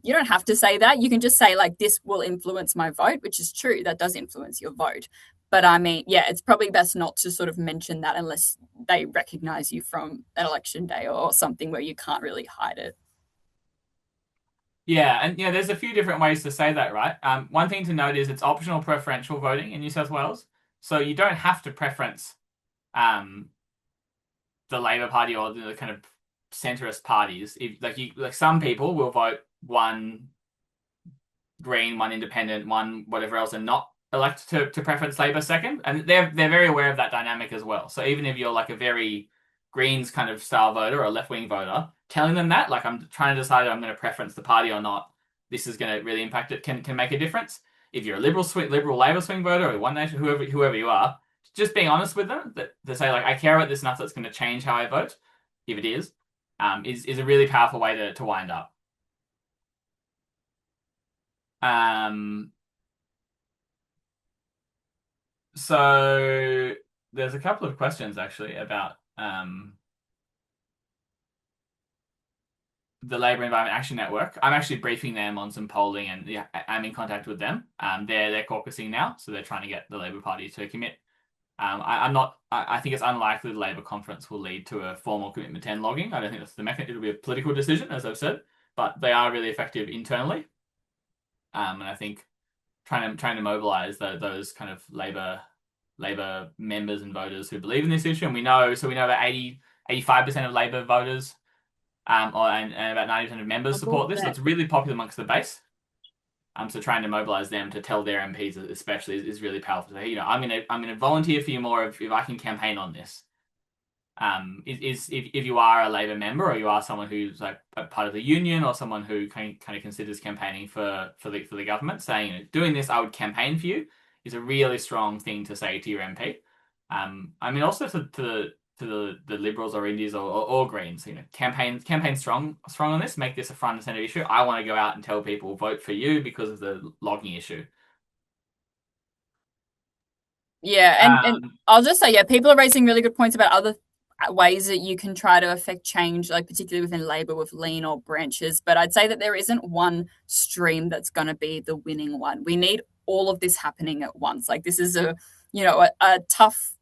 you don't have to say that. You can just say like this will influence my vote, which is true, that does influence your vote. But I mean, yeah, it's probably best not to sort of mention that unless they recognize you from an election day or something where you can't really hide it. Yeah, and there's a few different ways to say that, right? One thing to note is it's optional preferential voting in New South Wales, so you don't have to preference um, the Labor Party or the kind of centrist parties. If like some people will vote one Green, one Independent, one whatever else, and not elect to preference Labor second, and they're very aware of that dynamic as well. So even if you're like a very Greens kind of style voter or a left wing voter, telling them that like I'm trying to decide I'm going to preference the party or not, this is going to really impact it. Can make a difference. If you're a liberal Labor swing voter or One Nation, whoever you are, just being honest with them that to say like I care about this enough that's going to change how I vote, if it is a really powerful way to wind up. Um, so there's a couple of questions actually about the Labour Environment Action Network. I'm actually briefing them on some polling, and yeah, I'm in contact with them. They're caucusing now, so they're trying to get the Labour Party to commit. I'm not. I think it's unlikely the Labour conference will lead to a formal commitment to end logging. I don't think that's the mechanism. It'll be a political decision, as I've said, but they are really effective internally. And I think trying to mobilise those kind of Labor members and voters who believe in this issue, and we know that 85% of Labor voters, and about 90% of members support this. So it's really popular amongst the base. So trying to mobilise them to tell their MPs especially is really powerful. So, I'm gonna volunteer for you more if I can campaign on this. If you are a Labor member or you are someone who's like a part of the union or someone who kind of considers campaigning for the government, saying doing this I would campaign for you is a really strong thing to say to your MP. Also to the Liberals or Indies or Greens, campaign strong on this. Make this a front and center issue. I want to go out and tell people vote for you because of the logging issue. Yeah, and Um, I'll just say, yeah, people are raising really good points about other ways that you can try to affect change, like particularly within Labor with lean or branches. But I'd say that there isn't one stream that's going to be the winning one. We need all of this happening at once. Like this is a tough,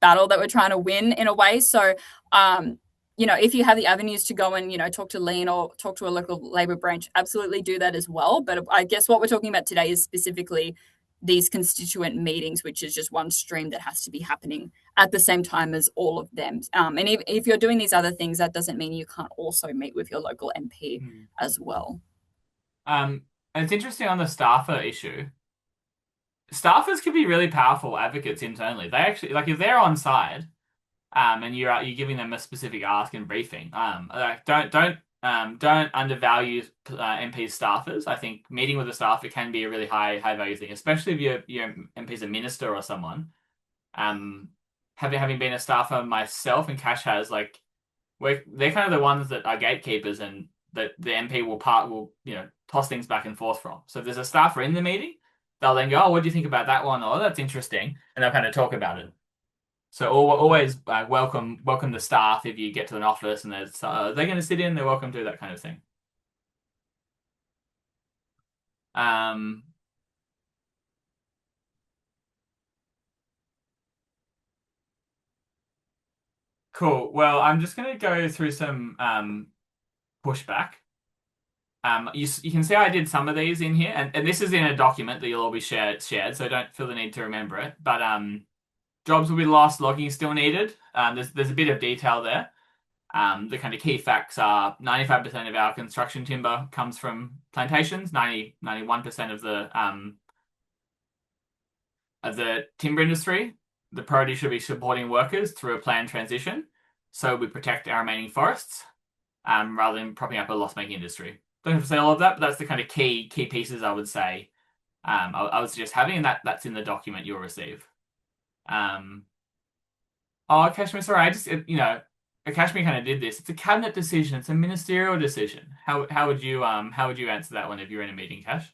battle that we're trying to win in a way. So, if you have the avenues to go and, talk to lean or talk to a local Labor branch, absolutely do that as well. But I guess what we're talking about today is specifically these constituent meetings, which is just one stream that has to be happening at the same time as all of them. And if you're doing these other things, that doesn't mean you can't also meet with your local MP as well. and it's interesting on the staffer issue. Staffers can be really powerful advocates internally. They actually like if they're on side, and you're giving them a specific ask and briefing. Like don't don't undervalue MP staffers. I think meeting with a staffer can be a really high value thing, especially if your MP's a minister or someone. Um, having been a staffer myself, and Cash has like they're kind of the ones that are gatekeepers and that the MP will toss things back and forth from. So if there's a staffer in the meeting, they'll then go, "Oh, what do you think about that one?" "Oh, that's interesting," and they'll kind of talk about it. So always welcome the staff if you get to an office and they're going to sit in. They're welcome to that kind of thing. Um, cool. Well, I'm just going to go through some pushback. You can see I did some of these in here, and this is in a document that you'll all be shared, so don't feel the need to remember it. But jobs will be lost, logging is still needed. There's a bit of detail there. The kind of key facts are 95% of our construction timber comes from plantations, 91% of the timber industry. The priority should be supporting workers through a planned transition, so we protect our remaining forests, rather than propping up a loss-making industry. Don't have to say all of that, but that's the kind of key pieces I would say. I would suggest having, and that's in the document you'll receive. Um, oh, Kashmir, sorry, Kashmir kind of did this. It's a cabinet decision. It's a ministerial decision. How would you answer that one if you're in a meeting, Cash?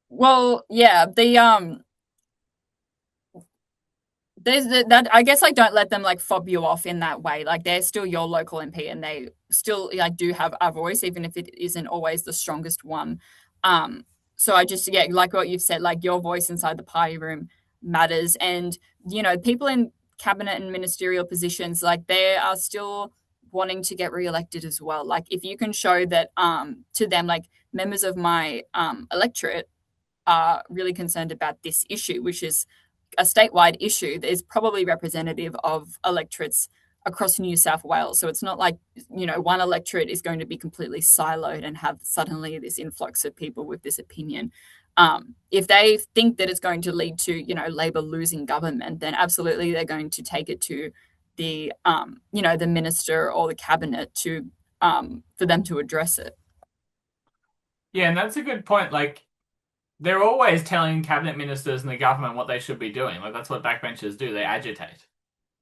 Well, yeah, that I guess like don't let them like fob you off in that way. Like they're still your local MP and they still like do have a voice, even if it isn't always the strongest one. Um, so I just yeah, like what you've said, like your voice inside the party room matters, and people in cabinet and ministerial positions, like they are still wanting to get re-elected as well. Like if you can show that to them, like members of my electorate are really concerned about this issue, which is a statewide issue that is probably representative of electorates across New South Wales. So it's not like, one electorate is going to be completely siloed and have suddenly this influx of people with this opinion. If they think that it's going to lead to, Labor losing government, then absolutely they're going to take it to the minister or the cabinet for them to address it. Yeah, and that's a good point. Like they're always telling cabinet ministers and the government what they should be doing. Like that's what backbenchers do. They agitate.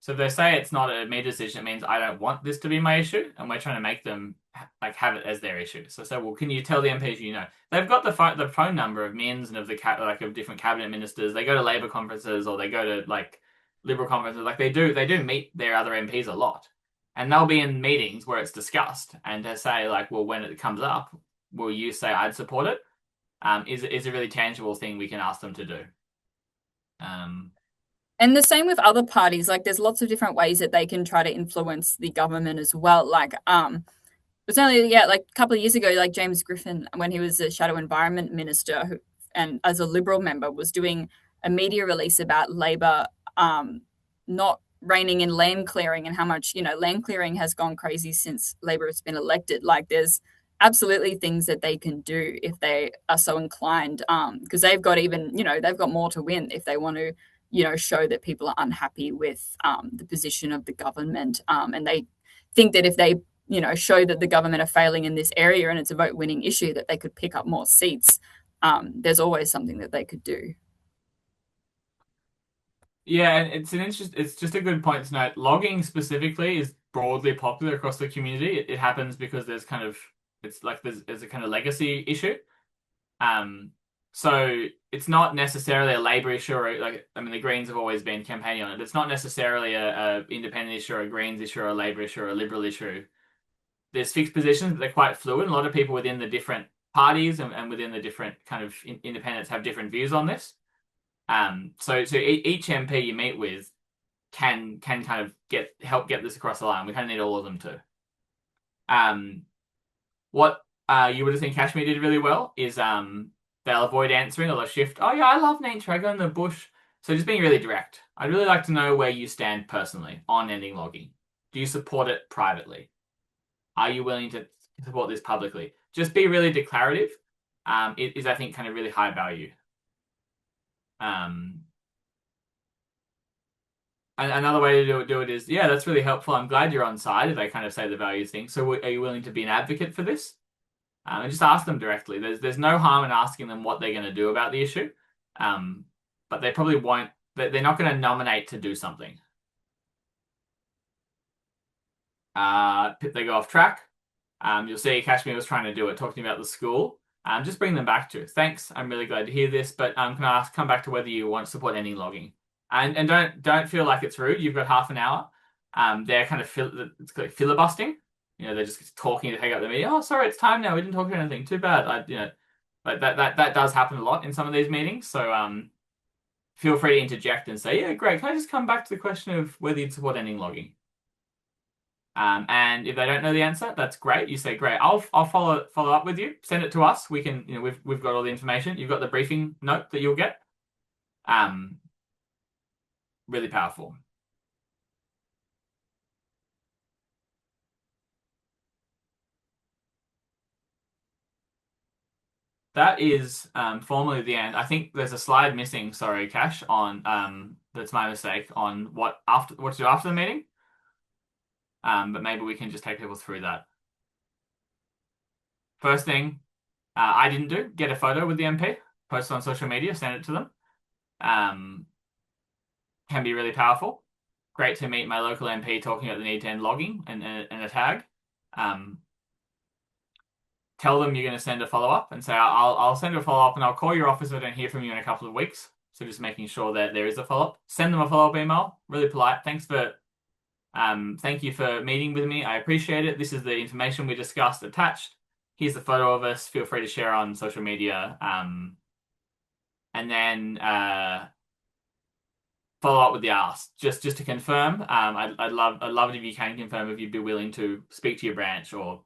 So if they say it's not a me decision, it means I don't want this to be my issue, and we're trying to make them like have it as their issue. So say, well, can you tell the MPs they've got the phone number of Mins and of of different cabinet ministers. They go to Labor conferences or they go to like Liberal conferences. Like they do meet their other MPs a lot, and they'll be in meetings where it's discussed. And to say like, well, when it comes up, will you say I'd support it? Is a really tangible thing we can ask them to do. Um, And the same with other parties. Like, there's lots of different ways that they can try to influence the government as well. Like, it's only like a couple of years ago, like James Griffin, when he was a shadow environment minister, and as a Liberal member, was doing a media release about Labor not reining in land clearing and how much land clearing has gone crazy since Labor has been elected. Like, there's absolutely things that they can do if they are so inclined, because they've got more to win if they want to show that people are unhappy with the position of the government, and they think that if they show that the government are failing in this area and it's a vote winning issue, that they could pick up more seats. There's always something that they could do. Yeah, and it's just a good point to note. Logging specifically is broadly popular across the community. It happens because it's like there's a kind of legacy issue. Um, so it's not necessarily a Labor issue or like I mean the Greens have always been campaigning on it, but it's not necessarily a independent issue or a Greens issue or a Labor issue or a Liberal issue. There's fixed positions, but they're quite fluid. A lot of people within the different parties and within the different kind of independents have different views on this. So each MP you meet with can kind of help get this across the line. We kind of need all of them to. Um, what you would have seen Kashmir did really well is they'll avoid answering or they'll shift. Oh yeah, I love nature. I go in the bush. So just being really direct. I'd really like to know where you stand personally on ending logging. Do you support it privately? Are you willing to support this publicly? Just be really declarative. It is I think kind of really high value. Um, And another way to do it is, yeah, that's really helpful. I'm glad you're on side if they kind of say the values thing. So are you willing to be an advocate for this? And just ask them directly. There's no harm in asking them what they're going to do about the issue. Um, but they probably won't. They're not going to nominate to do something. They go off track. You'll see Kashmir was trying to do it, talking about the school. Just bring them back to thanks. I'm really glad to hear this, but can I come back to whether you want to support any logging? And don't feel like it's rude. You've got half an hour. They're kind of it's like filibustering. They're just talking to take up the meeting. Oh, sorry, it's time now. We didn't talk about anything. Too bad. Like that does happen a lot in some of these meetings. So feel free to interject and say, yeah, great. Can I just come back to the question of whether you'd support ending logging? And if they don't know the answer, that's great. You say, great, I'll follow up with you. Send it to us. We can, we've got all the information. You've got the briefing note that you'll get. Um, Really powerful. That is formally the end. I think there's a slide missing. Sorry, Cash. On that's my mistake. On what to do after the meeting. But maybe we can just take people through that. First thing, I didn't do get a photo with the MP, post it on social media, send it to them. Can be really powerful. Great to meet my local MP talking about the need to end logging and a tag. Tell them you're going to send a follow up and say, I'll send a follow up and I'll call your office if I don't hear from you in a couple of weeks. So just making sure that there is a follow up. Send them a follow up email. Really polite. Thank you for meeting with me. I appreciate it. This is the information we discussed attached. Here's the photo of us. Feel free to share on social media. And then follow up with the ask just to confirm. I'd love it if you can confirm if you'd be willing to speak to your branch or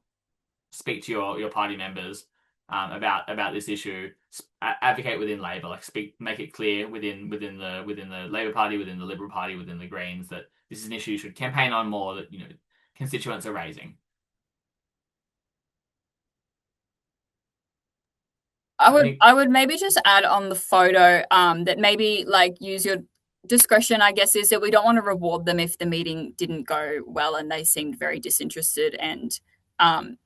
speak to your party members about this issue. Advocate within Labor, make it clear within the Labor Party, within the Liberal Party, within the Greens that this is an issue you should campaign on more that constituents are raising. I would maybe just add on the photo that maybe like use your discretion, I guess, is that we don't want to reward them if the meeting didn't go well and they seemed very disinterested and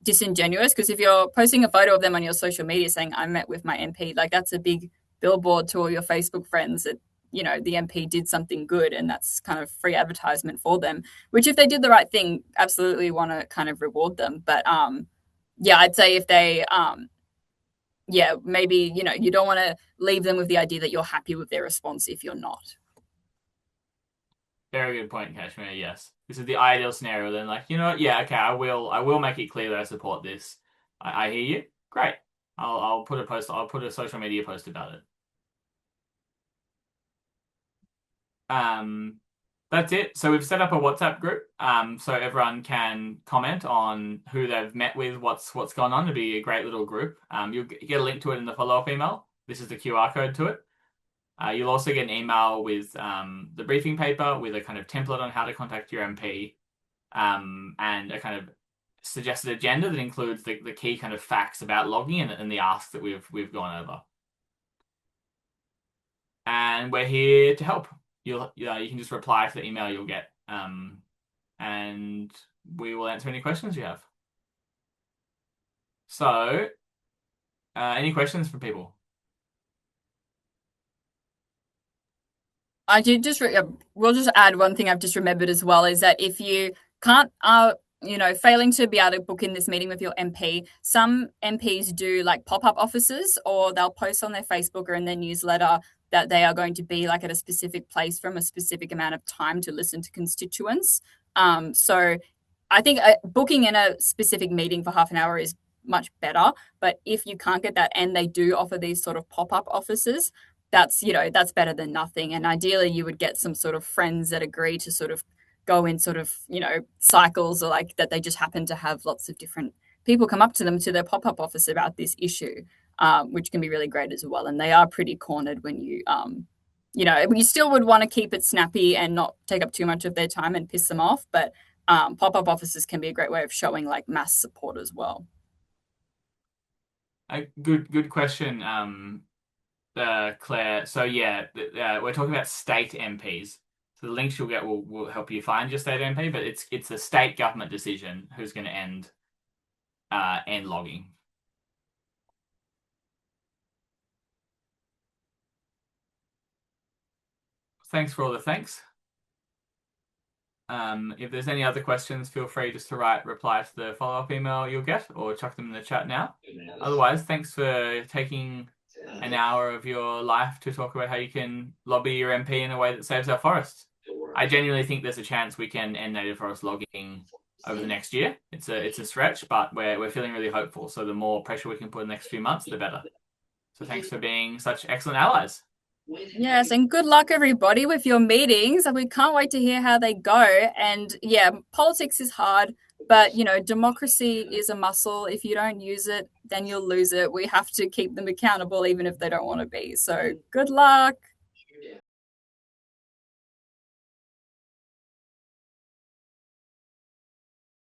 disingenuous. Because if you're posting a photo of them on your social media saying, I met with my MP, like that's a big billboard to all your Facebook friends that, the MP did something good and that's kind of free advertisement for them, which if they did the right thing, absolutely want to kind of reward them. But yeah, I'd say if they yeah, maybe, you don't want to leave them with the idea that you're happy with their response if you're not. Very good point, Kashmir. Yes, this is the ideal scenario. Then, like, what? Yeah, okay, I will make it clear that I support this. I hear you. Great. I'll put a post. I'll put a social media post about it. Um, that's it. So we've set up a WhatsApp group. So everyone can comment on who they've met with, what's gone on. It'll be a great little group. You'll get a link to it in the follow-up email. This is the QR code to it. You'll also get an email with the briefing paper with a kind of template on how to contact your MP, and a kind of suggested agenda that includes the key kind of facts about logging and the asks that we've gone over. And we're here to help. You can just reply to the email you'll get, and we will answer any questions you have. So, any questions from people? I did just, we'll just add one thing I've just remembered as well is that if you can't, failing to be able to book in this meeting with your MP, some MPs do like pop up offices or they'll post on their Facebook or in their newsletter that they are going to be like at a specific place from a specific amount of time to listen to constituents. So I think booking in a specific meeting for half an hour is much better. But if you can't get that and they do offer these sort of pop up offices, that's better than nothing. And ideally, you would get some sort of friends that agree to sort of go in sort of cycles or like that they just happen to have lots of different people come up to them to their pop up office about this issue, which can be really great as well. And they are pretty cornered when you still would want to keep it snappy and not take up too much of their time and piss them off. But pop up offices can be a great way of showing like mass support as well. A good question, Claire. So yeah, we're talking about state MPs. So the links you'll get will help you find your state MP, but it's a state government decision who's going to end logging. Thanks for all the thanks. If there's any other questions, feel free just to reply to the follow-up email you'll get or chuck them in the chat now. Otherwise, thanks for taking an hour of your life to talk about how you can lobby your MP in a way that saves our forests. I genuinely think there's a chance we can end native forest logging over the next year. It's a stretch, but we're feeling really hopeful. So the more pressure we can put in the next few months, the better. So thanks for being such excellent allies. Yes, and good luck, everybody, with your meetings. We can't wait to hear how they go. And yeah, politics is hard, but democracy is a muscle. If you don't use it, then you'll lose it. We have to keep them accountable, even if they don't want to be. So good luck.